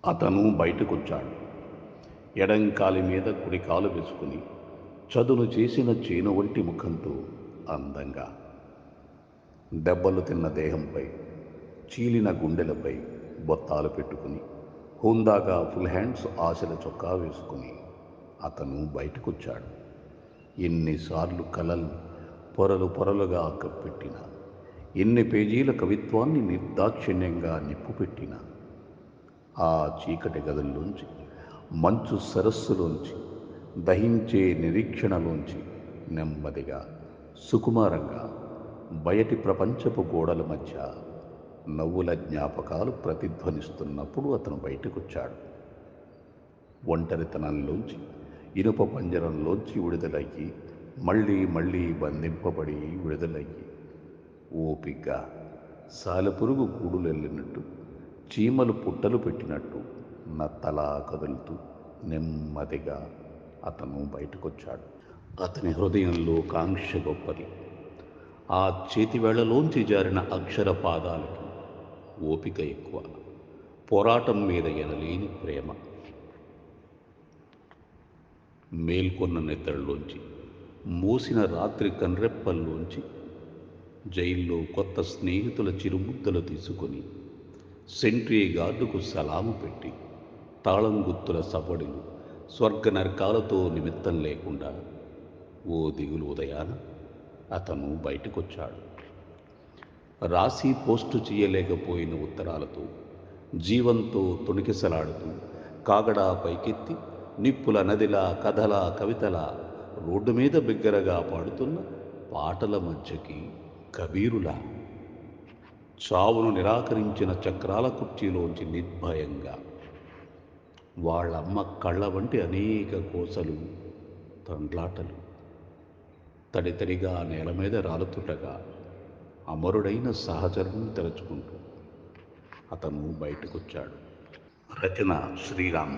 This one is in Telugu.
అతను బయటకొచ్చాడు. ఎడం కాలి మీద కుడి కాలు వేసుకుని చదును చేసిన చేను వంటి ముఖంతో అందంగా, దెబ్బలు తిన్న దేహంపై, చీలిన గుండెలపై బొత్తాలు పెట్టుకుని హుందాగా ఫుల్ హ్యాండ్స్ ఆశల చొక్కా వేసుకుని అతను బయటకొచ్చాడు. ఎన్నిసార్లు కలల్ని పొరలు పొరలుగా కప్పెట్టిన, ఎన్ని పేజీల కవిత్వాన్ని నిర్దాక్షిణ్యంగా నిప్పుపెట్టిన, ఆ చీకటి గదుల్లోంచి, మంచు సరస్సులోంచి, దహించే నిరీక్షణలోంచి నెమ్మదిగా, సుకుమారంగా బయటి ప్రపంచపు గోడల మధ్య నవ్వుల జ్ఞాపకాలు ప్రతిధ్వనిస్తున్నప్పుడు అతను బయటకొచ్చాడు. ఒంటరితనంలోంచి, ఇనుప పంజరంలోంచి విడుదలయ్యి, మళ్ళీ మళ్ళీ బంధింపబడి విడుదలయ్యి, ఓపిగ్గా సాలెపురుగు గూడులెళ్ళినట్టు, చీమలు పుట్టలు పెట్టినట్టు నత్తలా కదులుతూ నెమ్మదిగా అతను బయటకొచ్చాడు. అతని హృదయంలో కాంక్ష గొప్పది. ఆ చేతివేళ్లలోంచి జారిన అక్షర పాదాలకి ఓపిక ఎక్కువ. పోరాటం మీద ఎనలేని ప్రేమ. మేల్కొన్న నిద్రలోంచి, మూసిన రాత్రి కన్రెప్పల్లోంచి, జైల్లో కొత్త స్నేహితుల చిరుముద్దలు తీసుకొని, సెంట్రీ గార్డుకు సలాము పెట్టి, తాళం గుత్తుల సవ్వడిలు, స్వర్గ నరకాలతో నిమిత్తం లేకుండా ఓ దిగులు ఉదయాన అతను బయటకొచ్చాడు. రాసి పోస్టు చేయలేకపోయిన ఉత్తరాలతో, జీవంతో తొణికిసలాడుతూ, కాగడా పైకెత్తి, నిప్పుల నదిలా, కథలా, కవితలా, రోడ్డు మీద బిగ్గరగా పాడుతున్న పాటల మధ్యకి కబీరులా, చావును నిరాకరించిన చక్రాల కుర్చీలోంచి నిర్భయంగా, వాళ్ళమ్మ కళ్ళ వంటి అనేక కోసలు, తండ్లాటలు, తడితడిగా నేల మీద రాలుతుండగా అమరుడైన సహచరుని తలుచుకుంటూ అతను బయటకొచ్చాడు. రచన శ్రీరామ్.